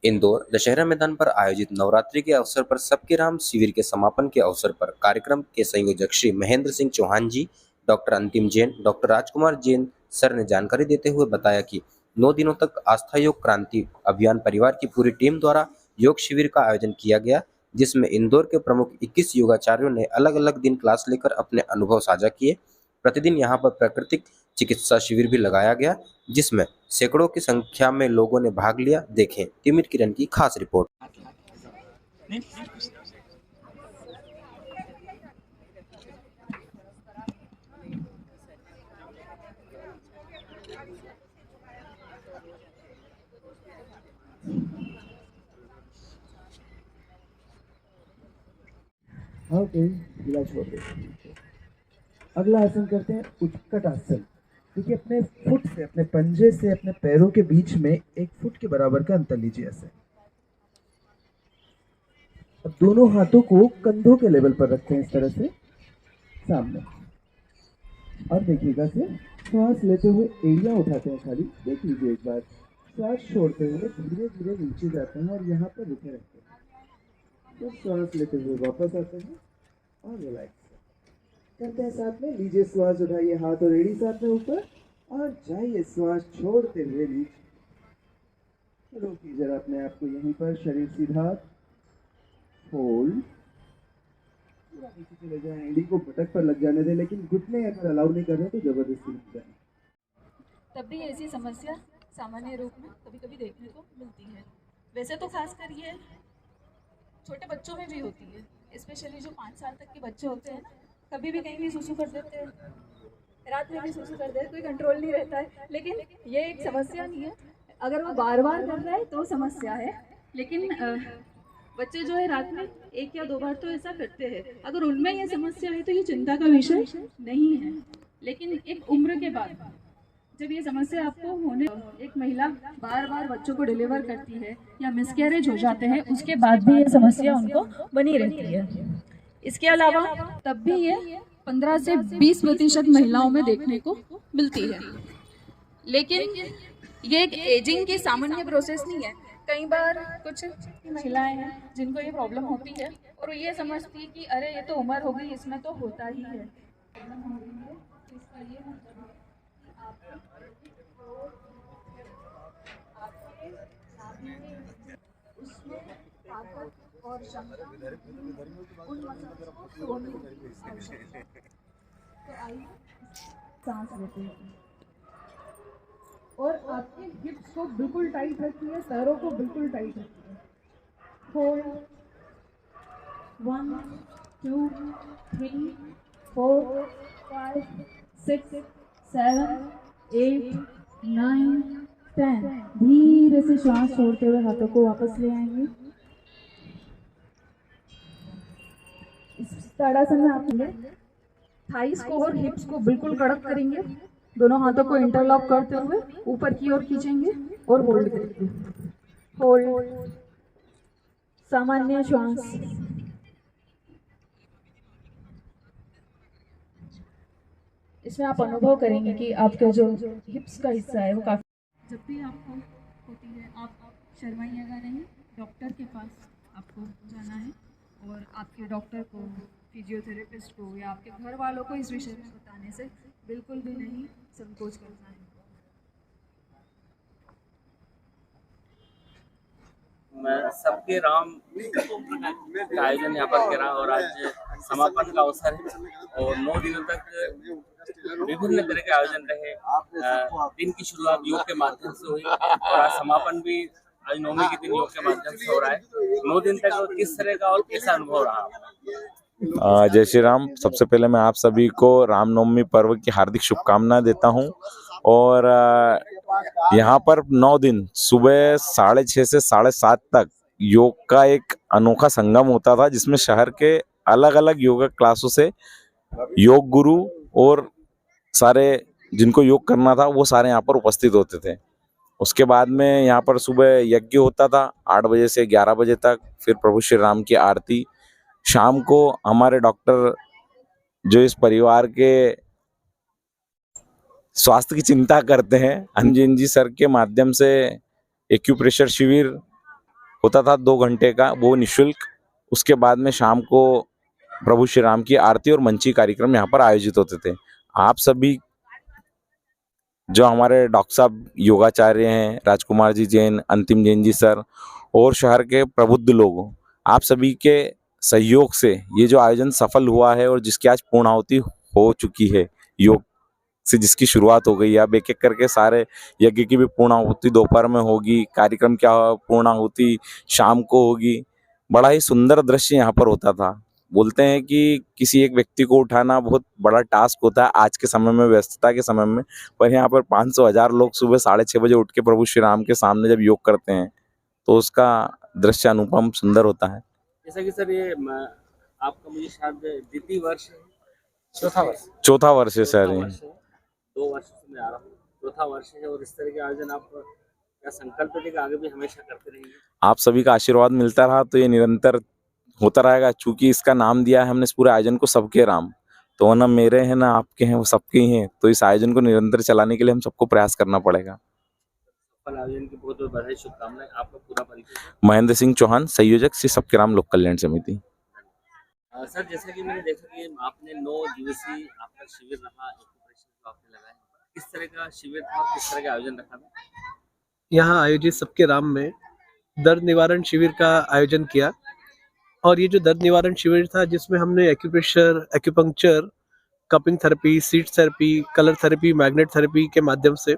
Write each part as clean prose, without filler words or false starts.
इंदौर दशहरा मैदान पर आयोजित नवरात्रि के अवसर पर सबके राम शिविर के समापन के अवसर पर कार्यक्रम के संयोजक श्री महेंद्र सिंह चौहान जी, डॉक्टर अंतिम जैन, डॉक्टर राजकुमार जैन सर ने जानकारी देते हुए बताया कि 9 दिनों तक आस्था योग क्रांति अभियान परिवार की पूरी टीम द्वारा योग शिविर का आयोजन किया गया, जिसमें इंदौर के प्रमुख 21 योगाचार्यों ने अलग अलग दिन क्लास लेकर अपने अनुभव साझा किए। प्रतिदिन यहाँ पर प्राकृतिक चिकित्सा शिविर भी लगाया गया, जिसमें सैकड़ों की संख्या में लोगों ने भाग लिया। देखें तिमिर किरण की खास रिपोर्ट। ओके, ढीला छोड़ दो। अगला आसन करते हैं उत्कट आसन। देखिए, अपने फुट से, अपने पंजे से अपने पैरों के बीच में 1 फुट के बराबर का अंतर लीजिए ऐसे। अब दोनों हाथों को कंधों के लेवल पर रखते हैं इस तरह से सामने, और देखिएगा से श्वास लेते हुए एड़ियां उठाते हैं खाली। देख लीजिए एक बार, श्वास छोड़ते हुए धीरे धीरे नीचे जाते हैं और यहाँ पर रुके रहते हैं। तो श्वास लेते हुए वापस आते हैं और रिलैक्स करते हैं साथ में। लीजिए, श्वास उठाइए, हाथ और एड़ी साथ में ऊपर, और जाइए श्वास छोड़ते हुए नीचे। रोकिए जरा अपने आप को यहीं पर, शरीर सीधा, होल्ड, पूरा नीचे चले जाएं। एड़ी को पटक पर लग जाने दें, लेकिन घुटने अगर अलाउ नहीं कर रहे तो जबरदस्ती नहीं जाए। तब भी ऐसी समस्या सामान्य रूप में कभी कभी देखने को मिलती है। वैसे तो खासकर ये छोटे बच्चों में भी होती है, स्पेशली जो 5 साल तक के बच्चे होते हैं ना, कभी भी कहीं भी सुसु कर देते हैं, रात में भी सुसु कर देते हैं, कोई कंट्रोल नहीं रहता है। लेकिन ये एक समस्या नहीं है, अगर वो बार बार कर रहा है तो समस्या है। लेकिन बच्चे जो है रात में 1 या 2 बार तो ऐसा करते हैं, अगर उनमें ये समस्या है तो ये चिंता का विषय नहीं है। लेकिन एक उम्र के बाद जब ये समस्या आपको होने, एक महिला बार बार बच्चों को डिलीवर करती है या मिसकैरेज हो जाते हैं, उसके बाद भी ये समस्या उनको बनी रहती है। इसके अलावा तब भी ये 15 से 20% महिलाओं में देखने को मिलती है। लेकिन ये एक एजिंग की सामान्य प्रोसेस नहीं है। कई बार कुछ महिलाएं हैं जिनको ये प्रॉब्लम होती है और ये समझती है कि अरे ये तो उम्र हो गई, इसमें तो होता ही है। उसमें ताकत और क्षमता उन मसल्स को तोड़ने की आवश्यकता है। तो आइए सांस लेते हैं और आपके हिप्स को बिल्कुल टाइट रखिए, पैरों को बिल्कुल टाइट रखिए। होल्ड 1 2 3 4 5 6 7 8 9 10। धीरे से श्वास छोड़ते हुए हाथों को वापस ले आएंगे। इस ताड़ासन में आप थाइस को और हिप्स को बिल्कुल कड़क करेंगे। दोनों हाथों को इंटरलॉक करते हुए ऊपर की ओर खींचेंगे और होल्ड करेंगे। होल्ड, सामान्य श्वास। इसमें आप अनुभव करेंगे कि आपका जो हिप्स का हिस्सा है वो काफी। जब भी आपको होती है आप शर्माइएगा नहीं, डॉक्टर के पास आपको जाना है और आपके डॉक्टर को, फिजियोथेरेपिस्ट को या आपके घर वालों को इस विषय में बताने से बिल्कुल भी नहीं संकोच करना है। मैं सबके राम का आयोजन यहाँ पर करा और आज समापन का अवसर है और 9 दिनों तक विभिन्न तरह के आयोजन रहे। दिन की शुरुआत योग के माध्यम से हुई और आज समापन भी आज 9वीं के दिन योग के माध्यम से हो रहा है। 9 दिन तक किस तरह का और कैसा अनुभव रहा? जय श्री राम। सबसे पहले मैं आप सभी को रामनवमी पर्व की हार्दिक शुभकामनाएं देता हूं और यहाँ पर 9 दिन सुबह 6:30 से 7:30 तक योग का एक अनोखा संगम होता था, जिसमें शहर के अलग अलग योगा क्लासों से योग गुरु और सारे जिनको योग करना था वो सारे यहाँ पर उपस्थित होते थे। उसके बाद में यहाँ पर सुबह यज्ञ होता था 8 बजे से 11 बजे तक, फिर प्रभु श्री राम की आरती। शाम को हमारे डॉक्टर जो इस परिवार के स्वास्थ्य की चिंता करते हैं, अंजन जी सर के माध्यम से एक्यूप्रेशर शिविर होता था 2 घंटे का, वो निःशुल्क। उसके बाद में शाम को प्रभु श्री राम की आरती और मंची कार्यक्रम यहाँ पर आयोजित होते थे। आप सभी जो हमारे डॉक्टर साहब योगाचार्य हैं, राजकुमार जी जैन, अंतिम जैन जी सर और शहर के प्रबुद्ध लोगों, आप सभी के सहयोग से ये जो आयोजन सफल हुआ है और जिसकी आज पूर्णाहुति हो चुकी है, योग से जिसकी शुरुआत हो गई है। अब एक एक करके सारे यज्ञ की भी पूर्णाहुति दोपहर में होगी, कार्यक्रम की पूर्णाहुति शाम को होगी। बड़ा ही सुंदर दृश्य यहाँ पर होता था। बोलते हैं कि किसी एक व्यक्ति को उठाना बहुत बड़ा टास्क होता है आज के समय में, व्यस्तता के समय में, पर यहाँ पर 500,000 लोग सुबह 6:30 बजे उठ के प्रभु श्री राम के सामने जब योग करते हैं तो उसका दृश्य अनुपम सुंदर होता है। जैसा कि सर ये आपका मुझे शायद द्वितीय वर्ष है, चौथा वर्ष है सर। 2 वर्ष से मैं आ रहा हूँ, चौथा वर्ष है और इस तरह के आयोजन आप क्या संकल्प है कि आगे भी हमेशा करते रहेंगे? आप सभी का आशीर्वाद मिलता रहा तो ये निरंतर होता रहेगा। चूंकि इसका नाम दिया है हमने इस पूरे आयोजन को सबके राम, तो ना मेरे हैं ना आपके हैं, वो सबके ही हैं। तो इस आयोजन को निरंतर चलाने के लिए हम सबको प्रयास करना पड़ेगा। सफल आयोजन की बहुत बहुत बधाई, शुभकामनाएं। आपका पूरा परिचय? महेंद्र सिंह चौहान, संयोजक श्री सबके राम लोक कल्याण समिति। सर जैसा कि मैंने देखा कि आपने 9 दिवसीय आपका शिविर रहा, एक्यूप्रेशर जो आपने लगाया, किस तरह का शिविर था, किस तरह का आयोजन रखा था? यहाँ आयोजित सबके राम में दर्द निवारण शिविर का आयोजन किया। और ये जो दर्द निवारण शिविर था जिसमें हमने acupressure, acupuncture, cupping therapy, seat therapy, colour therapy, magnet therapy के माध्यम से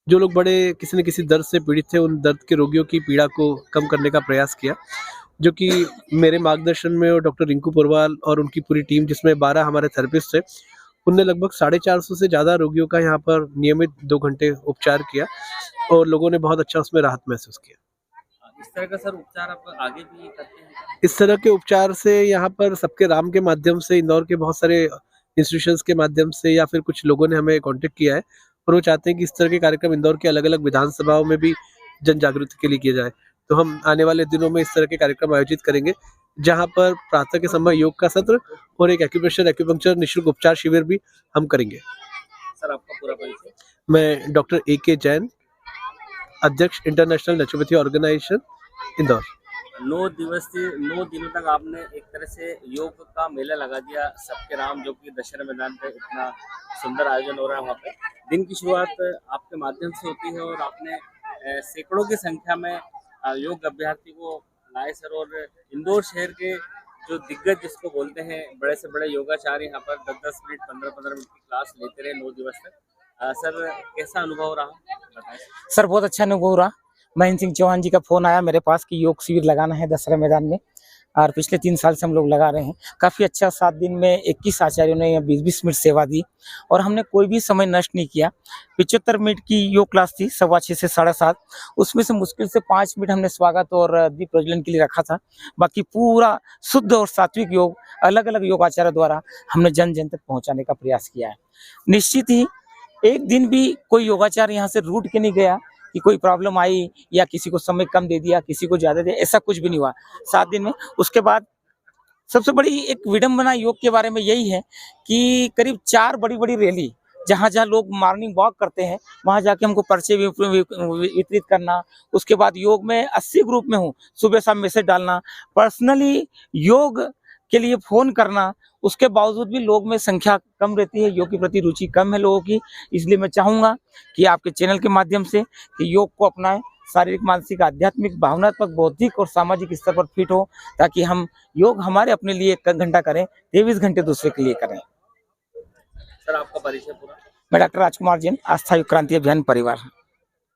जो लोग बड़े किसी न किसी दर्द से पीड़ित थे उन दर्द के रोगियों की पीड़ा को कम करने का प्रयास किया, जो कि मेरे मार्गदर्शन में और डॉक्टर रिंकू पुरवाल और उनकी पूरी टीम जिसमें 12 हमारे थेरेपिस्ट थे, उनने लगभग 450 से ज़्यादा रोगियों का यहाँ पर नियमित 2 घंटे उपचार किया और लोगों ने बहुत अच्छा उसमें राहत महसूस किया। इस तरह का सर उपचार आप आगे भी करते हैं? इस तरह के उपचार से यहाँ पर सबके राम के माध्यम से इंदौर के बहुत सारे इंस्टीट्यूशंस के माध्यम से या फिर कुछ लोगों ने हमें कांटेक्ट किया है और वो चाहते हैं कि इस तरह के कार्यक्रम इंदौर के अलग अलग विधानसभाओं में भी जन जागृति के लिए किया जाए। तो हम आने वाले दिनों में इस तरह के कार्यक्रम आयोजित करेंगे जहाँ पर प्रातः के समय योग का सत्र और एक एक्यूप्रेशर, एक्यूपंक्चर निःशुल्क उपचार शिविर भी हम करेंगे। सर आपका पूरा परिचय? मैं डॉक्टर A.K. जैन, अध्यक्ष इंटरनेशनल नेचुरोपैथी ऑर्गेनाइजेशन इंदौर। 9 दिनों तक आपने एक तरह से योग का मेला लगा दिया सबके राम, जो कि दशहरा मैदान पे इतना सुंदर आयोजन हो रहा है। वहाँ पे दिन की शुरुआत आपके माध्यम से होती है और आपने सैकड़ों की संख्या में योग अभ्यर्थी को लाए सर। और इंदौर शहर के जो दिग्गज जिसको बोलते हैं बड़े से बड़े योगाचार्य यहाँ पर 10-10 मिनट, 15-15 मिनट की क्लास लेते रहे 9 दिवस तक। सर कैसा अनुभव रहा, बताएं। सर बहुत अच्छा अनुभव रहा। महेंद्र सिंह चौहान जी का फोन आया मेरे पास कि योग शिविर लगाना है दशहरा मैदान में, और पिछले 3 साल से हम लोग लगा रहे हैं। काफ़ी अच्छा, 7 दिन में 21 आचार्यों ने 20-20 मिनट सेवा दी और हमने कोई भी समय नष्ट नहीं किया। 75 मिनट की योग क्लास थी 6:15 से 7:30, उसमें से मुश्किल से 5 मिनट हमने स्वागत और दीप प्रज्वलन के लिए रखा था। बाकी पूरा शुद्ध और सात्विक योग अलग अलग योग आचार्य द्वारा हमने जन जन तक पहुँचाने का प्रयास किया है। निश्चित ही एक दिन भी कोई योगाचार्य यहाँ से रूठ के नहीं गया कि कोई प्रॉब्लम आई या किसी को समय कम दे दिया, किसी को ज़्यादा दिया, ऐसा कुछ भी नहीं हुआ 7 दिन में। उसके बाद सबसे बड़ी एक विडंबना योग के बारे में यही है कि करीब 4 बड़ी रैली जहाँ लोग मॉर्निंग वॉक करते हैं वहाँ जाके हमको पर्चे वितरित करना, उसके बाद योग में 80 ग्रुप में हूँ, सुबह शाम मैसेज डालना, पर्सनली योग के लिए फ़ोन करना, उसके बावजूद भी लोग में संख्या कम रहती है, योग के प्रति रुचि कम है लोगों की। इसलिए मैं चाहूँगा कि आपके चैनल के माध्यम से कि योग को अपनाएं, शारीरिक, मानसिक, आध्यात्मिक, भावनात्मक, बौद्धिक और सामाजिक स्तर पर फिट हो, ताकि हम योग हमारे अपने लिए 1 घंटा करें, 23 घंटे दूसरे के लिए करें। सर आपका परिचय पूरा? मैं डॉक्टर राजकुमार जैन, आस्था युग क्रांति अभियान परिवार।